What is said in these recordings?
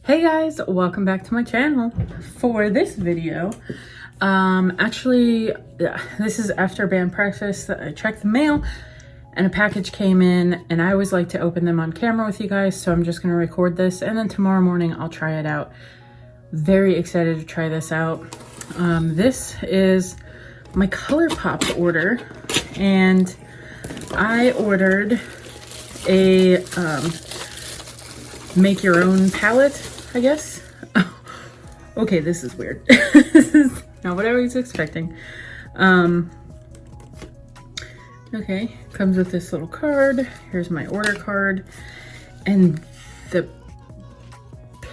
Hey guys, welcome back to my channel. For this video, this is after band practice. I checked the mail and a package came in, and I always like to open them on camera with you guys, so I'm just gonna record this and then tomorrow morning I'll try it out. Very excited to try this out. This is my Colourpop order, and I ordered a make your own palette, I guess. Okay, this is weird. This is not what I was expecting. Okay, comes with this little card. Here's my order card. And the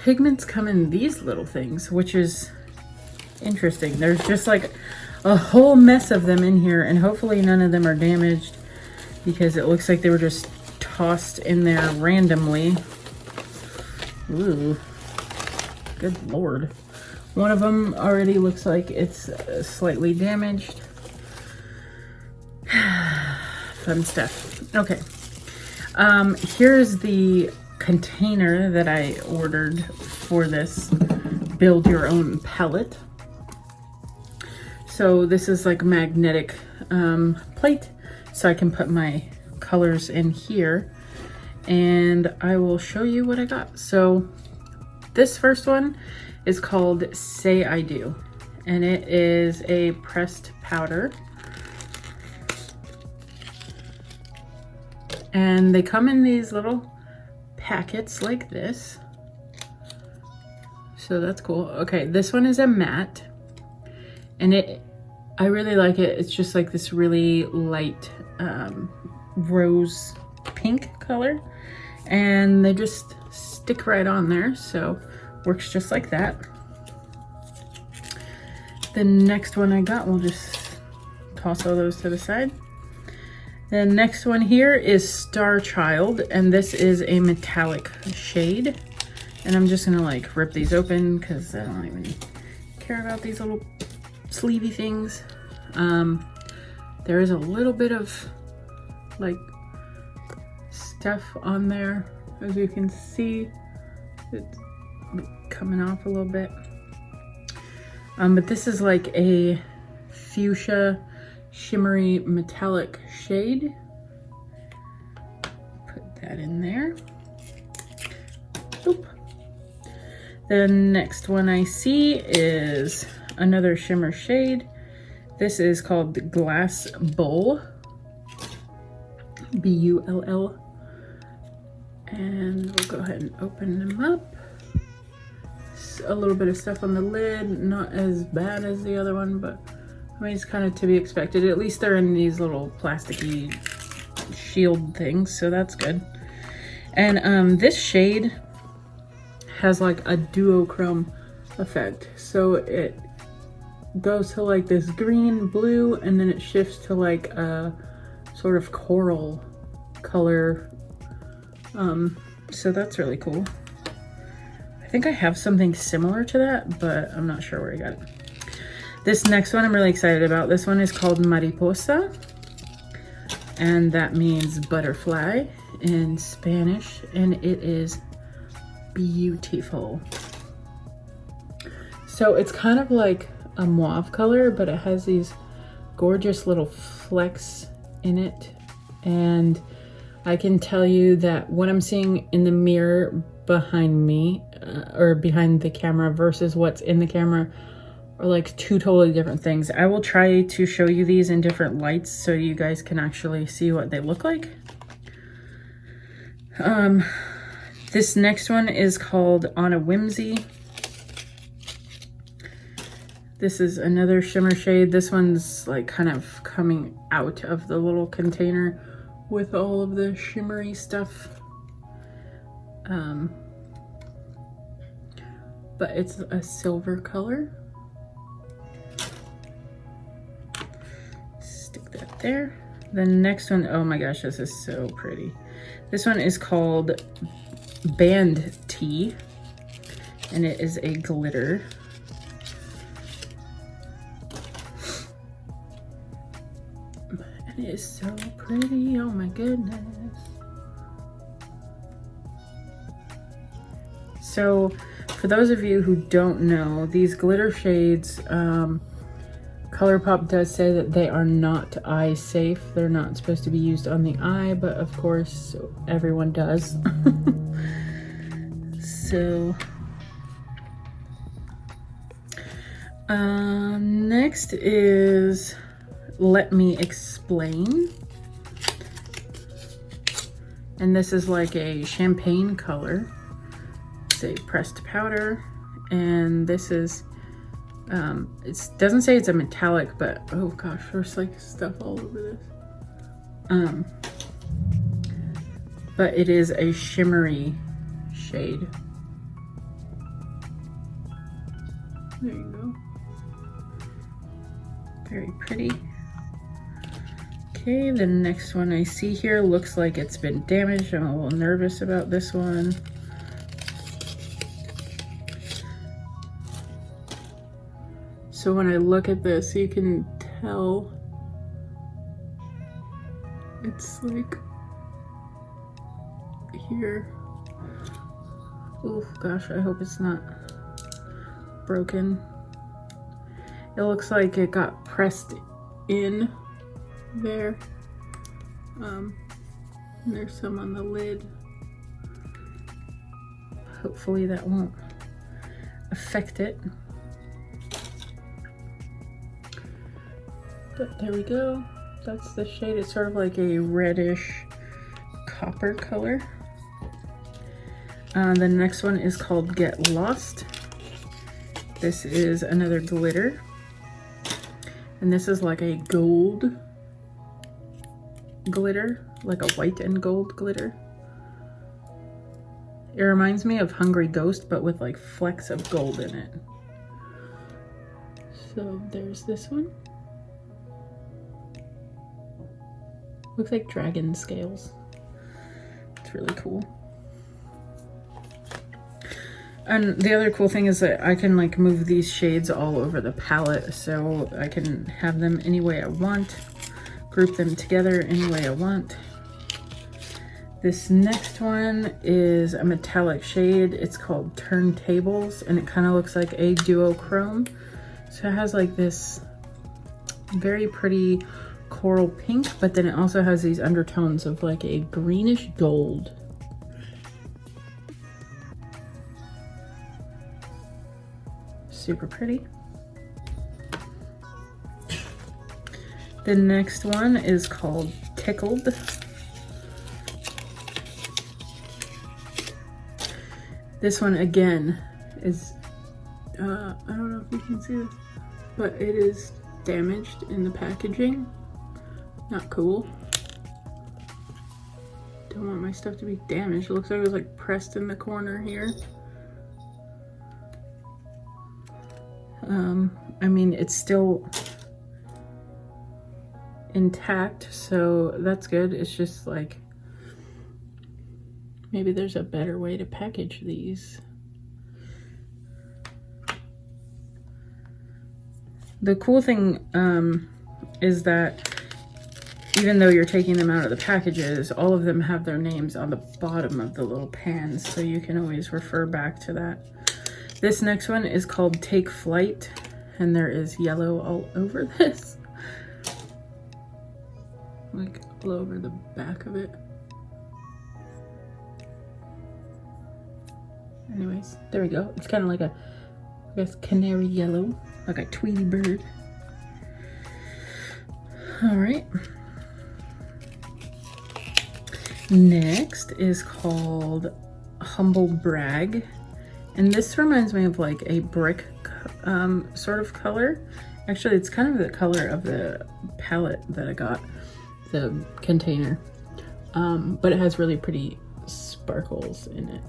pigments come in these little things, which is interesting. There's just like a whole mess of them in here, and hopefully none of them are damaged because it looks like they were just tossed in there randomly. Ooh, good lord. One of them already looks like it's slightly damaged. Fun stuff. Okay. Here's the container that I ordered for this build your own palette. So this is like a magnetic plate, so I can put my colors in here. And I will show you what I got. So this first one is called Say I Do, and it is a pressed powder. And they come in these little packets like this. So that's cool. Okay, this one is a matte, and I really like it. It's just like this really light rose pink color, and they just stick right on there, so works just like that. The next one I got, we'll just toss all those to the side. The next one here is Star Child, and this is a metallic shade, and I'm just gonna like rip these open because I don't even care about these little sleevey things. There is a little bit of like stuff on there, as you can see. It's coming off a little bit, but this is like a fuchsia shimmery metallic shade. Put that in there. Oop. The next one I see is another shimmer shade. This is called the Glass Bull, B-U-L-L. And we'll go ahead and open them up. A little bit of stuff on the lid, not as bad as the other one, but I mean, it's kind of to be expected. At least they're in these little plasticky shield things, so that's good. And this shade has like a duochrome effect. So it goes to like this green, blue, and then it shifts to like a sort of coral color. So that's really cool. I think I have something similar to that, but I'm not sure where I got it. This next one I'm really excited about. This one is called Mariposa, and that means butterfly in Spanish, and it is beautiful. So it's kind of like a mauve color, but it has these gorgeous little flecks in it, and I can tell you that what I'm seeing in the mirror behind me, or behind the camera versus what's in the camera, are like two totally different things. I will try to show you these in different lights so you guys can actually see what they look like. This next one is called On a Whimsy. This is another shimmer shade. This one's like kind of coming out of the little container with all of the shimmery stuff. But it's a silver color. Stick that there. The next one, oh my gosh, this is so pretty. This one is called Band Tea, and it is a glitter. And it is so pretty, oh my goodness. So for those of you who don't know, these glitter shades, Colourpop does say that they are not eye safe. They're not supposed to be used on the eye, but of course everyone does. So next is Let Me Explain. And this is like a champagne color. It's a pressed powder, and this is it doesn't say it's a metallic, but oh gosh, there's like stuff all over this. But it is a shimmery shade. There you go. Very pretty. Okay, the next one I see here looks like it's been damaged. I'm a little nervous about this one. So when I look at this, you can tell it's like here. Oh gosh, I hope it's not broken. It looks like it got pressed in there. And there's some on the lid. Hopefully that won't affect it. But there we go. That's the shade. It's sort of like a reddish copper color. The next one is called Get Lost. This is another glitter. And this is like a gold glitter, like a white and gold glitter. It reminds me of Hungry Ghost, but with like flecks of gold in it. So there's this one. Looks like dragon scales. It's really cool. And the other cool thing is that I can like move these shades all over the palette, so I can have them any way I want, group them together any way I want. This next one is a metallic shade. It's called Turntables, and it kind of looks like a duochrome. So it has like this very pretty coral pink, but then it also has these undertones of like a greenish gold. Super pretty. The next one is called Tickled. This one again is, I don't know if you can see this, but it is damaged in the packaging. Not cool. Don't want my stuff to be damaged. It looks like it was like pressed in the corner here. I mean, it's still intact, so that's good. It's just like, maybe there's a better way to package these. The cool thing is that even though you're taking them out of the packages, all of them have their names on the bottom of the little pans, so you can always refer back to that. This next one is called Take Flight, and there is yellow all over this. Like all over the back of it. Anyways, there we go. It's kind of like a, I guess, canary yellow, like a Tweety bird. All right. Next is called Humble Brag. And this reminds me of like a brick sort of color. Actually, it's kind of the color of the palette that I got, the container. But it has really pretty sparkles in it.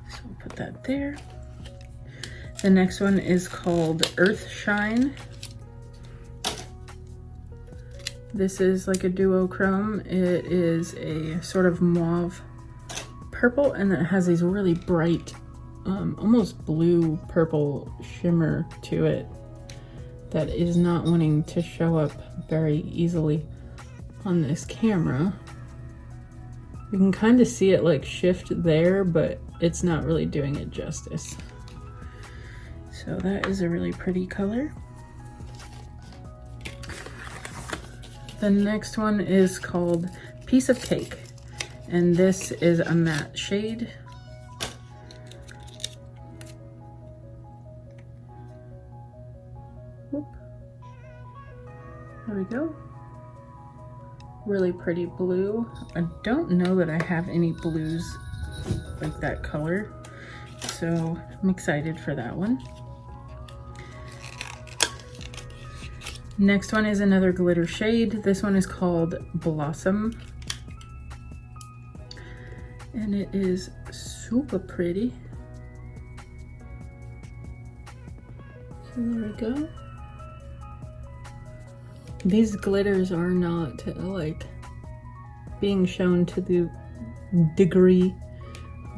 So we'll put that there. The next one is called Earth Shine. This is like a duochrome. It is a sort of mauve purple, and then it has these really bright, almost blue purple shimmer to it that is not wanting to show up very easily on this camera. You can kind of see it like shift there, but it's not really doing it justice. So that is a really pretty color. The next one is called Piece of Cake, and this is a matte shade. Whoop. There we go. Really pretty blue. I don't know that I have any blues like that color, so I'm excited for that one. Next one is another glitter shade. This one is called Blossom, and it is super pretty. So there we go. These glitters are not like being shown to the degree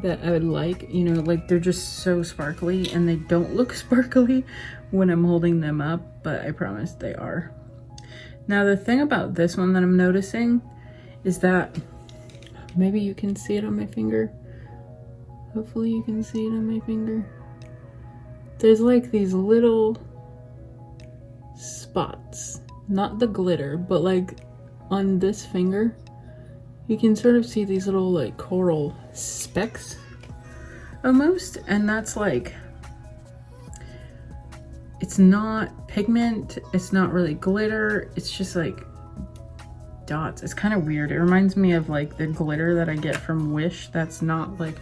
that I would like, you know, like they're just so sparkly, and they don't look sparkly when I'm holding them up, but I promise they are. Now the thing about this one that I'm noticing is that, maybe you can see it on my finger. Hopefully you can see it on my finger. There's like these little spots, not the glitter, but like on this finger, you can sort of see these little like coral specks almost, and that's like, it's not pigment, it's not really glitter, it's just like dots. It's kind of weird. It reminds me of like the glitter that I get from Wish that's not like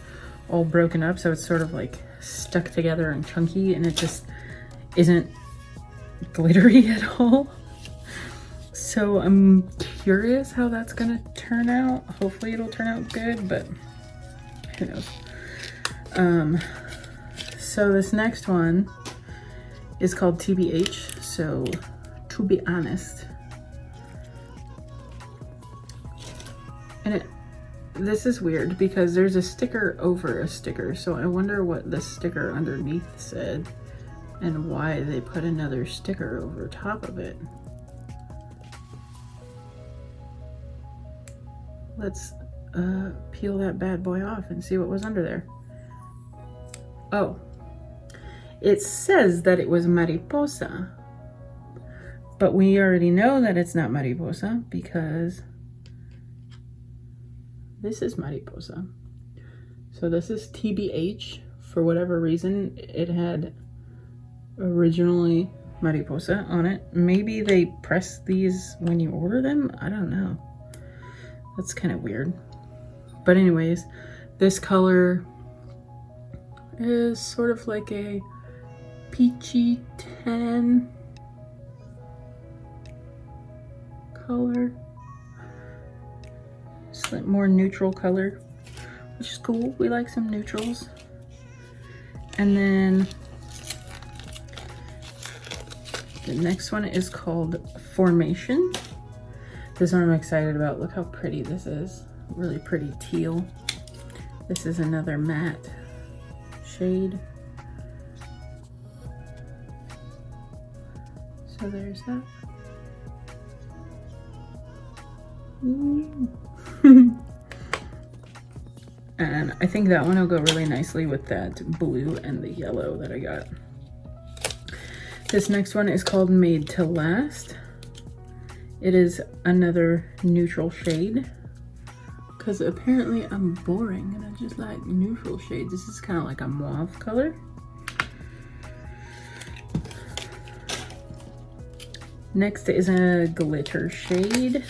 all broken up, so it's sort of like stuck together and chunky, and it just isn't glittery at all. So I'm curious how that's gonna turn out. Hopefully it'll turn out good, but who knows. So this next one is called TBH, so to be honest. And this is weird because there's a sticker over a sticker, so I wonder what the sticker underneath said and why they put another sticker over top of it. Let's peel that bad boy off and see what was under there. Oh, it says that it was mariposa, but we already know that it's not mariposa because this is mariposa. So this is TBH. For whatever reason, it had originally mariposa on it. Maybe they press these when you order them. I don't know. That's kind of weird. But anyways, this color is sort of like a peachy tan color. It's like more neutral color, which is cool. We like some neutrals. And then the next one is called Formation. This one I'm excited about. Look how pretty this is. Really pretty teal. This is another matte shade. So there's that. And I think that one will go really nicely with that blue and the yellow that I got. This next one is called Made to Last. It is another neutral shade, because apparently I'm boring and I just like neutral shades. This is kind of like a mauve color. Next is a glitter shade,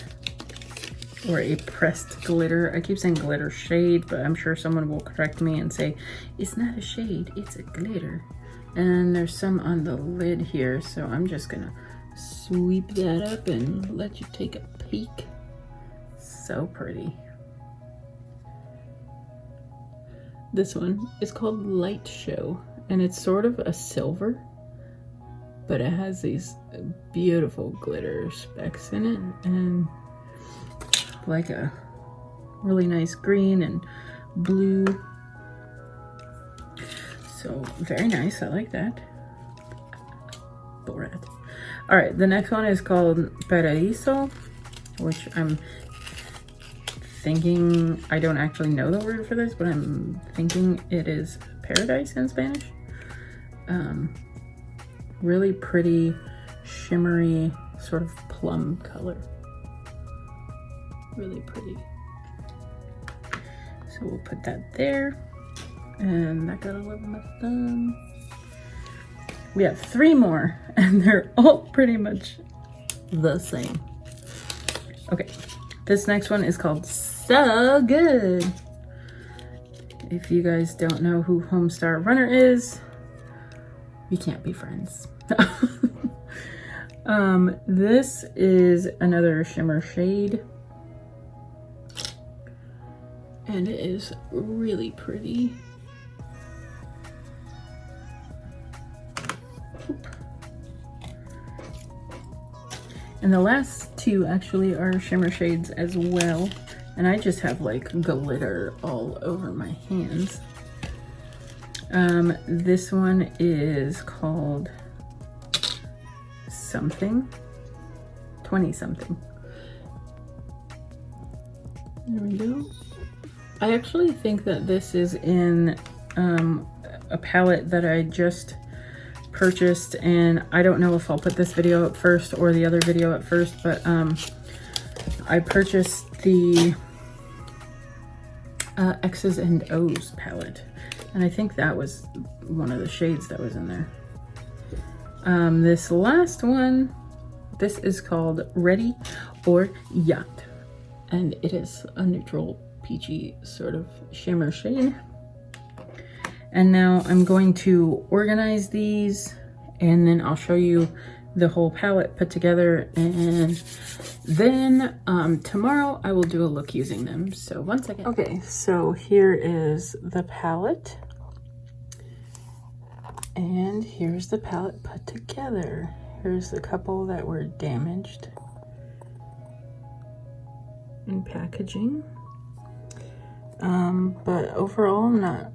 or a pressed glitter. I keep saying glitter shade, but I'm sure someone will correct me and say, it's not a shade, it's a glitter. And there's some on the lid here, so I'm just gonna sweep that up and let you take a peek. So pretty. This one is called Light Show, and it's sort of a silver, but it has these beautiful glitter specks in it, and like a really nice green and blue. So very nice, I like that. Borat. All right, the next one is called Paradiso, which I'm thinking, I don't actually know the word for this, but I'm thinking it is paradise in Spanish. Really pretty, shimmery, sort of plum color. Really pretty. So we'll put that there. And that got all over my thumb. We have 3 more, and they're all pretty much the same. Okay, this next one is called So Good. If you guys don't know who Homestar Runner is, we can't be friends. This is another shimmer shade. And it is really pretty. And the last 2 actually are shimmer shades as well. And I just have like glitter all over my hands. This one is called something, 20 something. There we go. I actually think that this is in a palette that I just purchased, and I don't know if I'll put this video up first or the other video up first, but I purchased the X's and O's palette, and I think that was one of the shades that was in there. This last one, this is called Ready or Yacht, and it is a neutral peachy sort of shimmer shade. And now I'm going to organize these, and then I'll show you the whole palette put together, and then tomorrow I will do a look using them. So 1 second. Okay, so here is the palette, and here's the palette put together. Here's the couple that were damaged in packaging, but overall not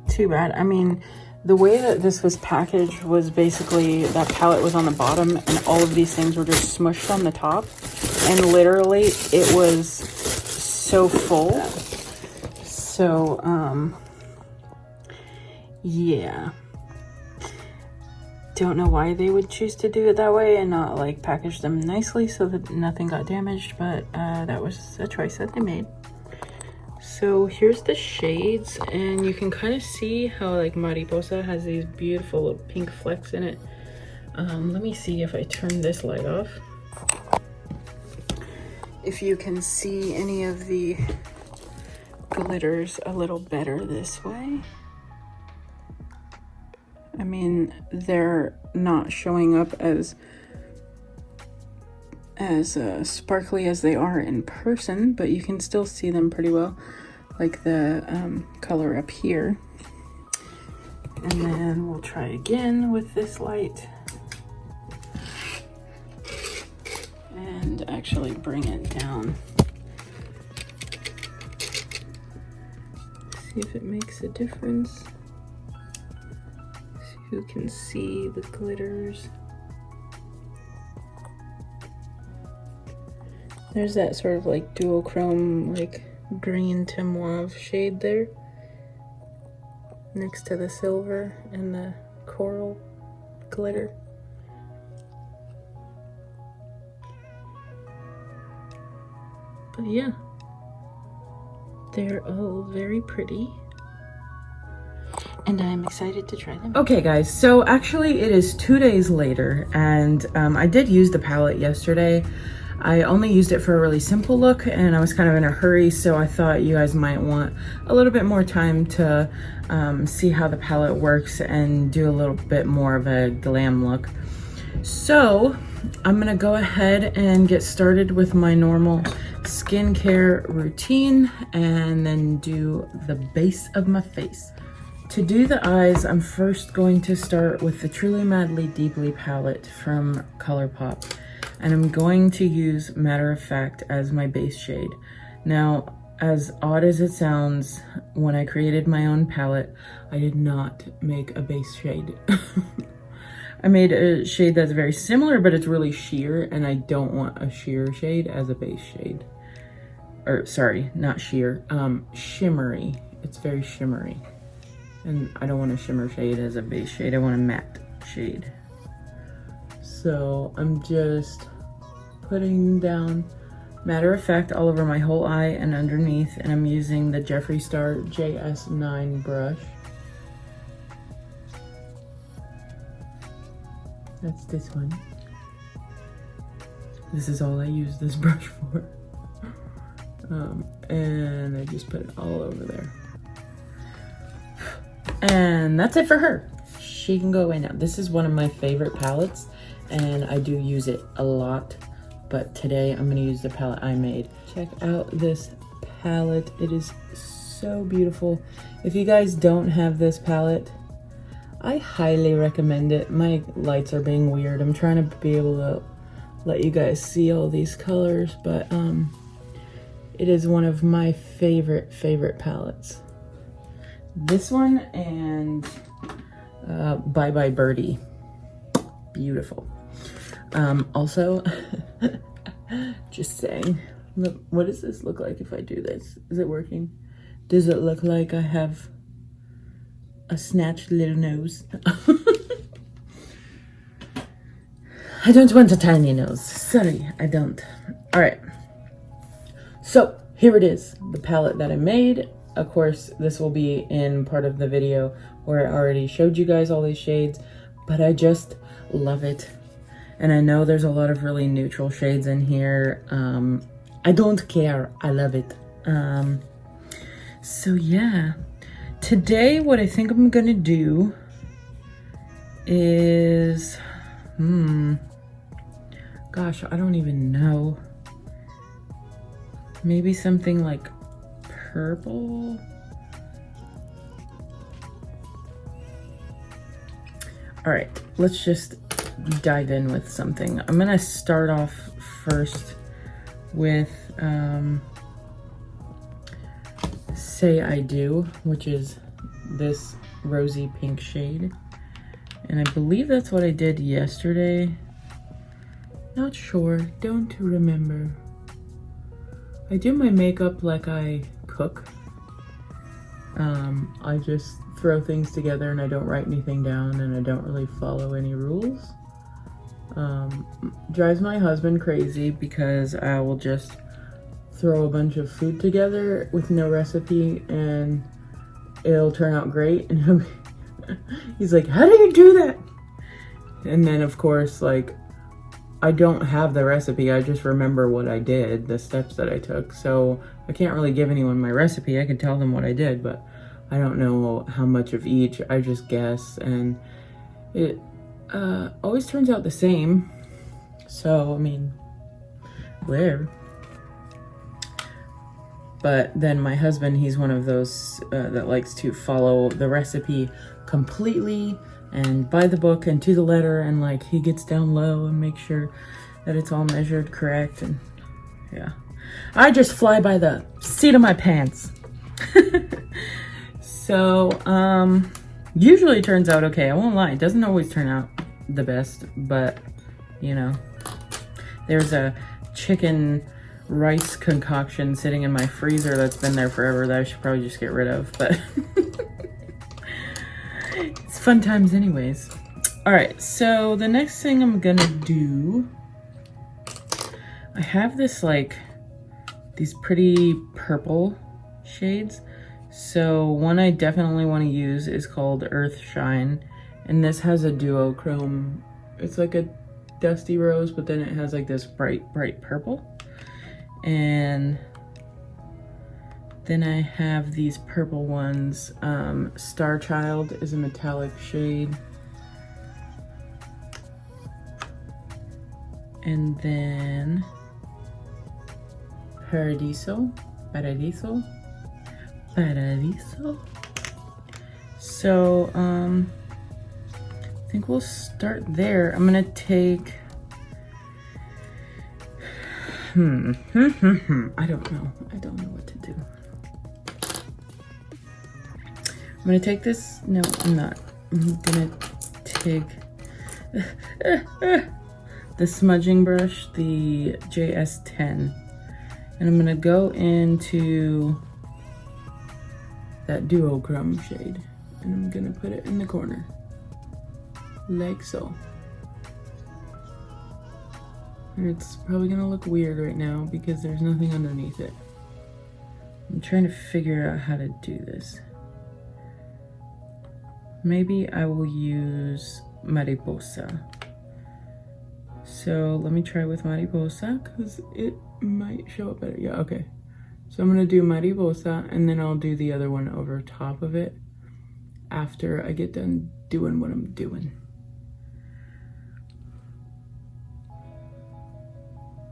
too bad. I mean, the way that this was packaged was basically that palette was on the bottom and all of these things were just smushed on the top, and literally it was so full. So yeah, don't know why they would choose to do it that way and not like package them nicely so that nothing got damaged, but that was a choice that they made. So here's the shades, and you can kind of see how like Mariposa has these beautiful little pink flecks in it. Let me see if I turn this light off, if you can see any of the glitters a little better this way. I mean, they're not showing up as sparkly as they are in person, but you can still see them pretty well, like the color up here. And then we'll try again with this light and actually bring it down. See if it makes a difference. See who can see the glitters. There's that sort of like duochrome, like green to mauve shade there, next to the silver and the coral glitter. But yeah, they're all very pretty, and I'm excited to try them. Okay guys, so actually it is 2 days later, and I did use the palette yesterday. I only used it for a really simple look, and I was kind of in a hurry, so I thought you guys might want a little bit more time to see how the palette works and do a little bit more of a glam look. So I'm gonna go ahead and get started with my normal skincare routine and then do the base of my face. To do the eyes, I'm first going to start with the Truly Madly Deeply palette from Colourpop. And I'm going to use Matter of Fact as my base shade. Now, as odd as it sounds, when I created my own palette, I did not make a base shade. I made a shade that's very similar, but it's really sheer, and I don't want a sheer shade as a base shade. or sorry, not sheer, shimmery. It's very shimmery. And I don't want a shimmer shade as a base shade. I want a matte shade. So I'm just putting down Matter of Fact all over my whole eye and underneath, and I'm using the Jeffree Star JS9 brush. That's this one. This is all I use this brush for. And I just put it all over there. And that's it for her. She can go away now. This is one of my favorite palettes, and I do use it a lot, but today I'm gonna use the palette I made. Check out this palette. It is so beautiful. If you guys don't have this palette, I highly recommend it. My lights are being weird. I'm trying to be able to let you guys see all these colors, but it is one of my favorite palettes. This one and Bye Bye Birdie. Beautiful. Also, just saying, look, what does this look like if I do this? Is it working? Does it look like I have a snatched little nose? I don't want a tiny nose. Sorry, I don't. All right. So here it is, the palette that I made. Of course, this will be in part of the video where I already showed you guys all these shades, but I just love it. And I know there's a lot of really neutral shades in here. I don't care, I love it. So yeah, today what I think I'm gonna do is, gosh, I don't even know. Maybe something like purple. All right, let's just dive in with something. I'm gonna start off first with Say I Do, which is this rosy pink shade. And I believe that's what I did yesterday. Not sure, don't remember. I do my makeup like I cook. I just throw things together and I don't write anything down and I don't really follow any rules. Drives my husband crazy because I will just throw a bunch of food together with no recipe and it'll turn out great. And he's like, how do you do that? And then of course, like, I don't have the recipe. I just remember what I did, the steps that I took. So I can't really give anyone my recipe. I can tell them what I did, but I don't know how much of each. I just guess, and it always turns out the same. So, I mean, where? But then my husband, he's one of those that likes to follow the recipe completely and by the book and to the letter, and like he gets down low and makes sure that it's all measured correct. And yeah, I just fly by the seat of my pants. So usually it turns out okay. I won't lie, it doesn't always turn out the best, but you know, there's a chicken rice concoction sitting in my freezer that's been there forever that I should probably just get rid of, but it's fun times anyways. All right, so the next thing I'm gonna do, I have this like these pretty purple shades. So one I definitely want to use is called Earth Shine, and this has a duochrome. It's like a dusty rose, but then it has like this bright purple. And then I have these purple ones. Star Child is a metallic shade. And then Paradiso. So, I think we'll start there. I'm gonna take, I don't know what to do. I'm gonna take this, no, I'm not. I'm gonna take the smudging brush, the JS10. And I'm gonna go into that duochrome shade, and I'm gonna put it in the corner, like so. And it's probably gonna look weird right now because there's nothing underneath it. I'm trying to figure out how to do this. Maybe I will use mariposa. So let me try with mariposa because it might show up better. Yeah, okay. So I'm gonna do mariposa and then I'll do the other one over top of it after I get done doing what I'm doing.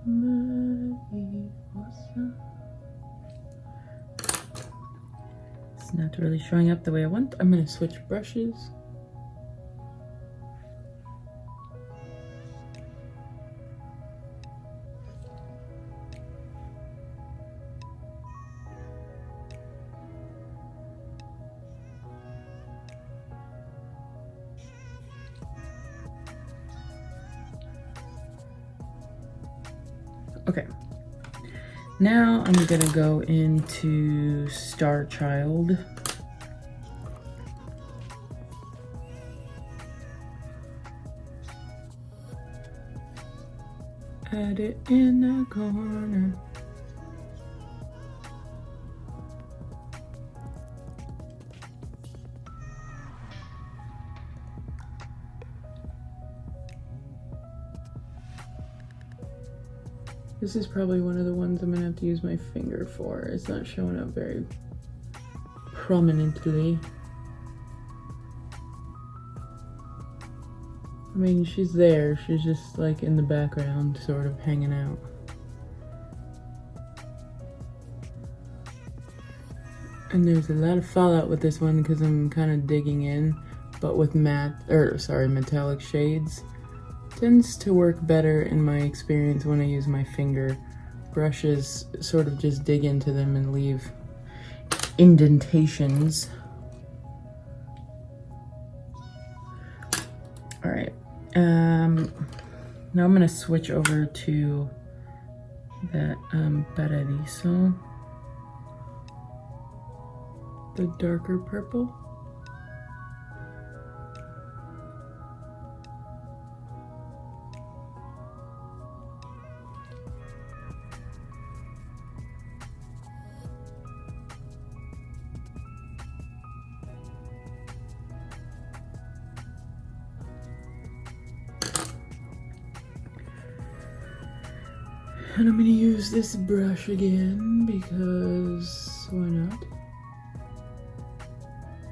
Mariposa. It's not really showing up the way I want. I'm gonna switch brushes. Okay, now I'm gonna go into Star Child. Add it in the corner. This is probably one of the ones I'm gonna have to use my finger for. It's not showing up very prominently. I mean, she's there. She's just like in the background, sort of hanging out. And there's a lot of fallout with this one because I'm kind of digging in, but with metallic shades. Tends to work better in my experience when I use my finger. Brushes sort of just dig into them and leave indentations. All right, now I'm gonna switch over to that paradiso, the darker purple. And I'm gonna use this brush again because why not?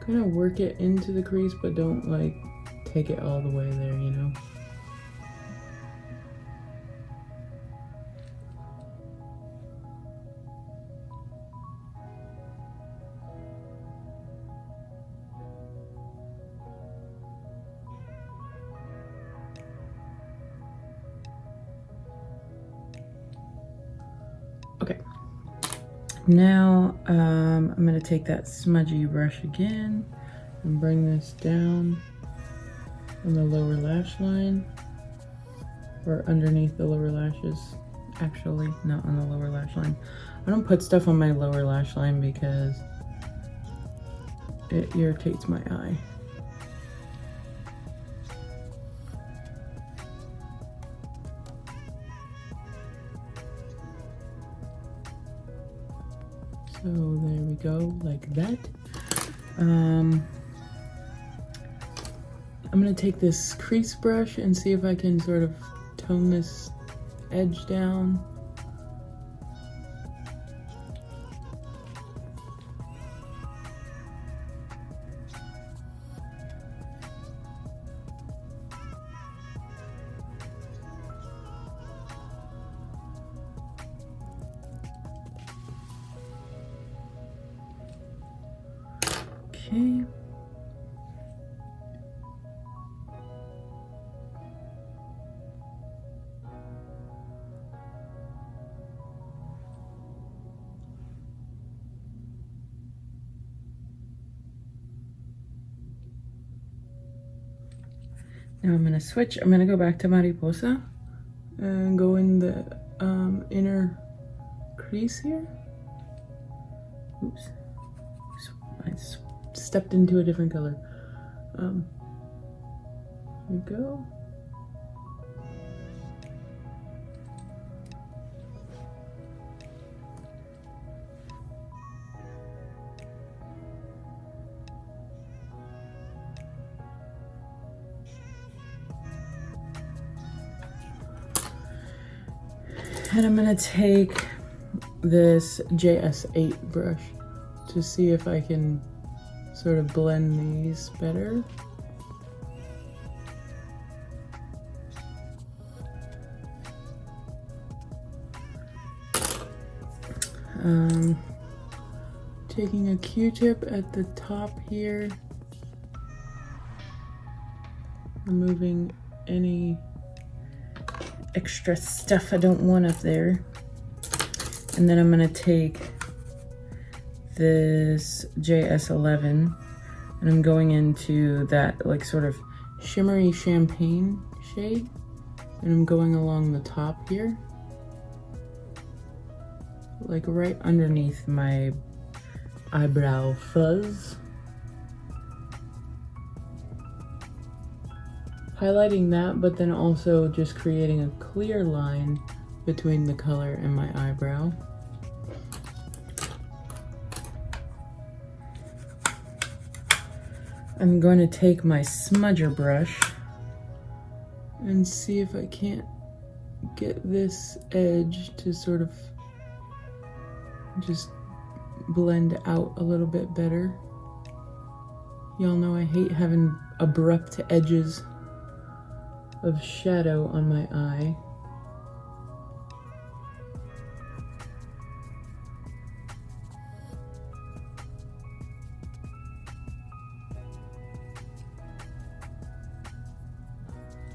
Kind of work it into the crease, but don't like take it all the way there, you know? Okay, now I'm gonna take that smudgy brush again and bring this down on the lower lash line, or underneath the lower lashes. Actually, not on the lower lash line. I don't put stuff on my lower lash line because it irritates my eye. So there we go, like that. I'm gonna take this crease brush and see if I can sort of tone this edge down. Okay. Now I'm gonna switch. I'm gonna go back to mariposa and go in the inner crease here. Oops, I stepped into a different color. Here we go. And I'm gonna take this JS8 brush to see if I can sort of blend these better. Taking a Q-tip at the top here, removing any extra stuff I don't want up there. And then I'm gonna take this JS11 and I'm going into that like sort of shimmery champagne shade, and I'm going along the top here, like right underneath my eyebrow fuzz. Highlighting that, but then also just creating a clear line between the color and my eyebrow. I'm going to take my smudger brush and see if I can't get this edge to sort of just blend out a little bit better. Y'all know I hate having abrupt edges of shadow on my eye.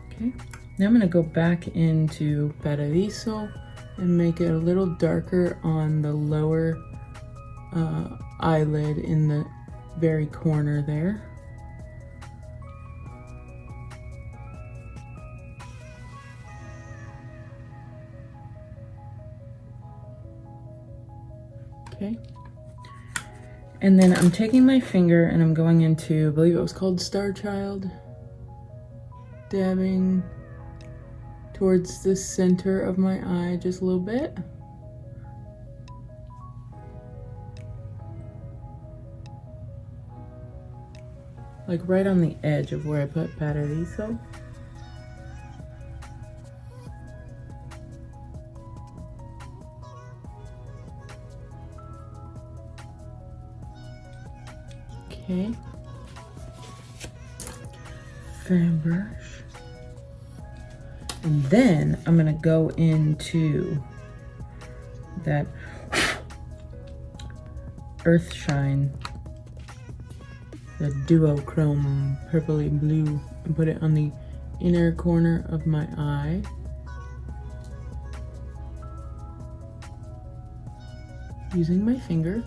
Okay, now I'm gonna go back into Paradiso and make it a little darker on the lower eyelid in the very corner there. Okay, and then I'm taking my finger and I'm going into, I believe it was called Star Child, dabbing towards the center of my eye just a little bit. Like right on the edge of where I put Paradiso. Okay. Fan brush. And then I'm gonna go into that Earth Shine, the duochrome purpley blue, and put it on the inner corner of my eye. Using my finger.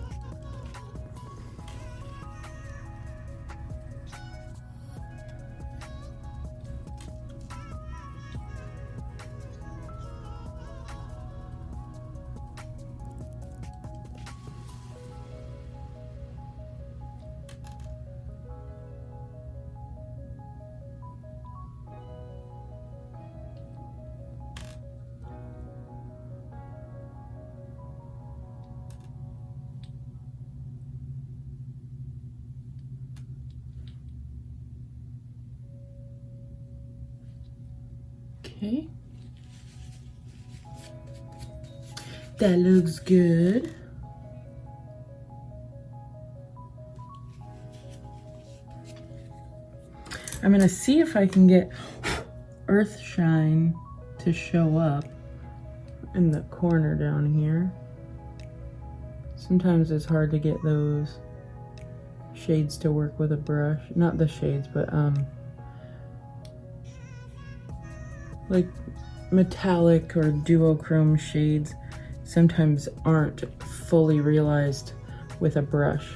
Okay, that looks good. I'm gonna see if I can get Earth Shine to show up in the corner down here. Sometimes it's hard to get those shades to work with a brush. Not the shades, but like metallic or duochrome shades sometimes aren't fully realized with a brush.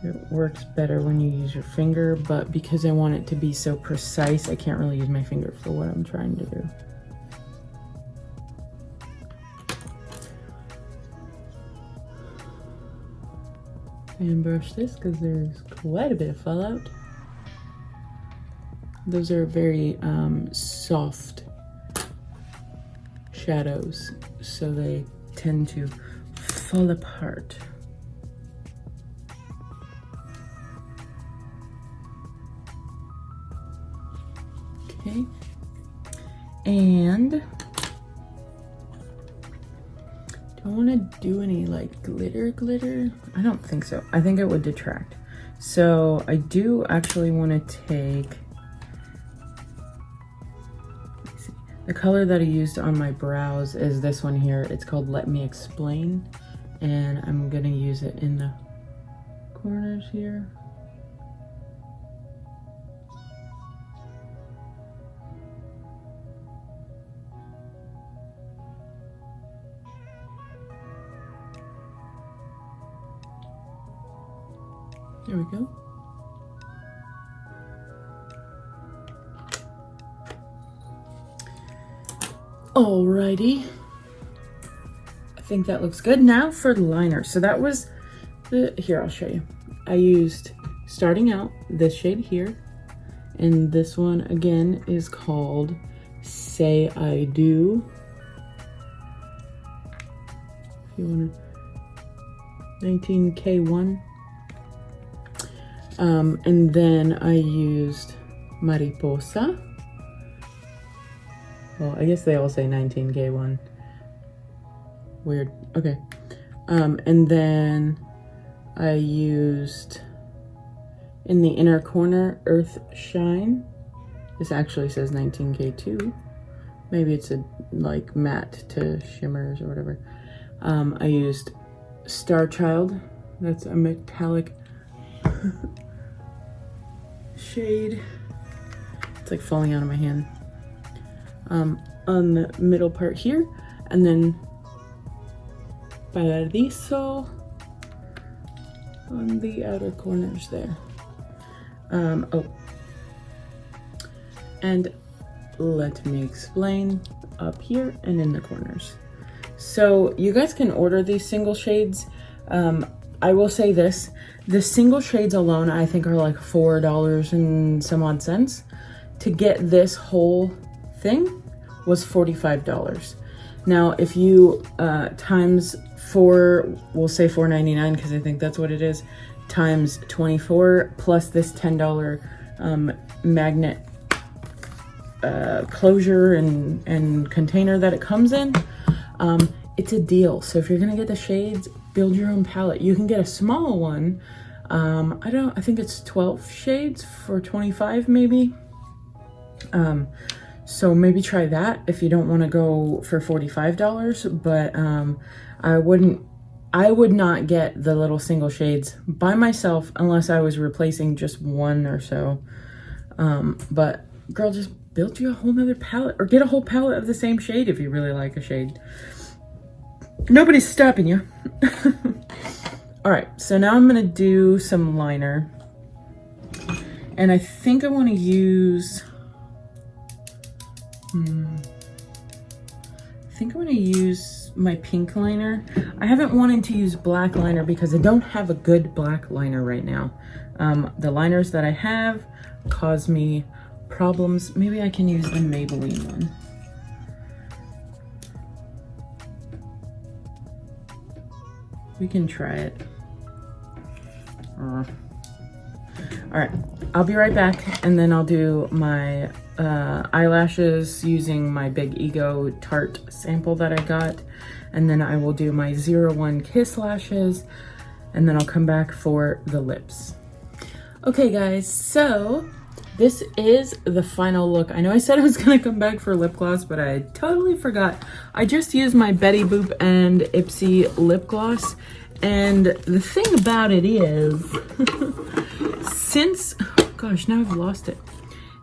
It works better when you use your finger, but because I want it to be so precise, I can't really use my finger for what I'm trying to do. fan brush this because there's quite a bit of fallout. Those are very soft shadows, so they tend to fall apart. Okay, and do I want to do any like glitter? I don't think so. I think it would detract. So I do actually want to take, let's see, the color that I used on my brows is this one here. It's called Let Me Explain, and I'm gonna use it in the corners here. There we go. Alrighty. I think that looks good. Now for liner. So that was the, here, I'll show you. I used, starting out, this shade here. And this one, again, is called Say I Do. If you want to, 19K1. And then I used Mariposa. Well, I guess they all say 19K1. Weird. Okay. And then I used, in the inner corner, Earth Shine. This actually says 19K2. Maybe it's a like matte to shimmers or whatever. I used Star Child. That's a metallic shade. It's like falling out of my hand. On the middle part here, and then Paradiso on the outer corners there. Oh, and Let Me Explain up here and in the corners. So you guys can order these single shades. I will say this, the single shades alone I think are like $4 and some odd cents. To get this whole thing was $45. Now if you times 4, we'll say $4.99 because I think that's what it is, times 24 plus this $10 magnet closure and container that it comes in, it's a deal. So if you're gonna get the shades, build your own palette. You can get a small one. I think it's 12 shades for 25 maybe. So maybe try that if you don't want to go for $45, but I would not get the little single shades by myself unless I was replacing just one or so. But girl, just build you a whole nother palette, or get a whole palette of the same shade if you really like a shade. Nobody's stopping you. All right, so now I'm gonna do some liner, and I think I want to use I think I want to use my pink liner. I haven't wanted to use black liner because I don't have a good black liner right now. The liners that I have cause me problems. Maybe I can use the Maybelline one. We can try it. All right, I'll be right back, and then I'll do my eyelashes using my Big Ego Tarte sample that I got, and then I will do my 01 Kiss lashes, and then I'll come back for the lips. Okay guys, so this is the final look. I know I said I was gonna come back for lip gloss, but I totally forgot. I just used my Betty Boop and Ipsy lip gloss, and the thing about it is, since, gosh, now I've lost it.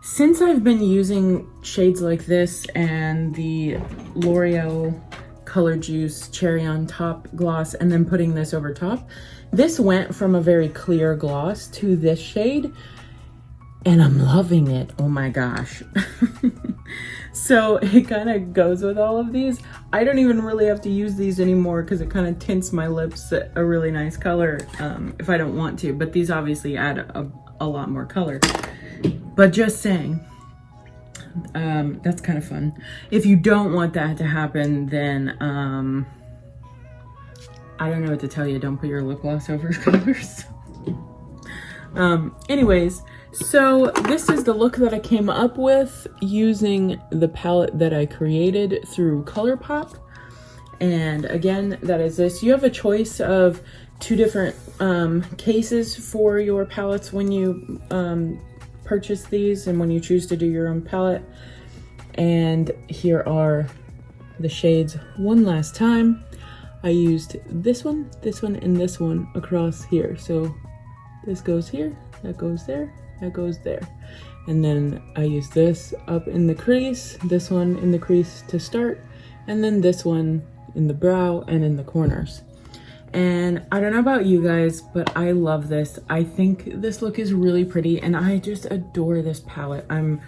Since I've been using shades like this and the L'Oreal Color Juice Cherry on Top gloss and then putting this over top, this went from a very clear gloss to this shade. and I'm loving it. Oh my gosh. So it kind of goes with all of these. I don't even really have to use these anymore because it kind of tints my lips a really nice color if I don't want to, but these obviously add a lot more color. But just saying, that's kind of fun. If you don't want that to happen, then I don't know what to tell you. Don't put your lip gloss over colors. Anyways, so this is the look that I came up with using the palette that I created through Colourpop. And again, that is this. You have a choice of 2 different cases for your palettes when you purchase these and when you choose to do your own palette. And here are the shades one last time. I used this one, and this one across here. So this goes here, that goes there, that goes there. And then I use this up in the crease, this one in the crease to start, and then this one in the brow and in the corners. And I don't know about you guys, but I love this. I think this look is really pretty and I just adore this palette. I'm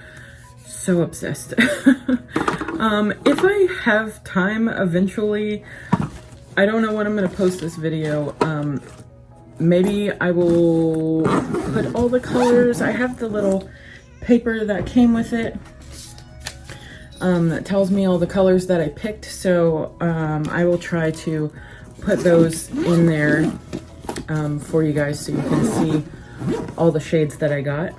so obsessed. If I have time eventually, I don't know when I'm gonna post this video. Maybe I will put all the colors. I have the little paper that came with it that tells me all the colors that I picked. So I will try to put those in there for you guys so you can see all the shades that I got.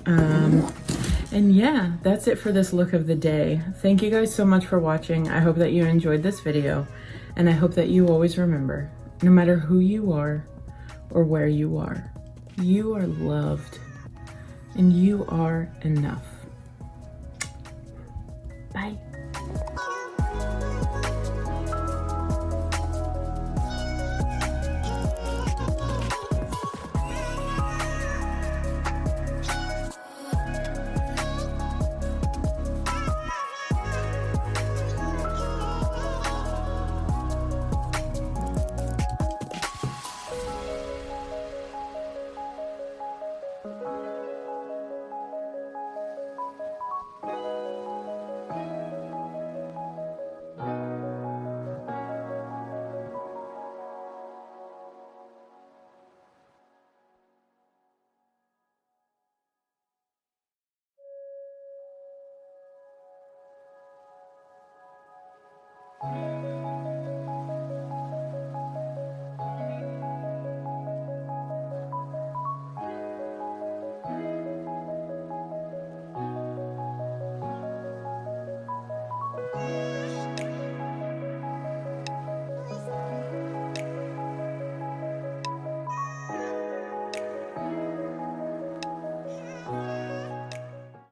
And yeah, that's it for this look of the day. Thank you guys so much for watching. I hope that you enjoyed this video, and I hope that you always remember, no matter who you are or where you are loved and you are enough. Bye.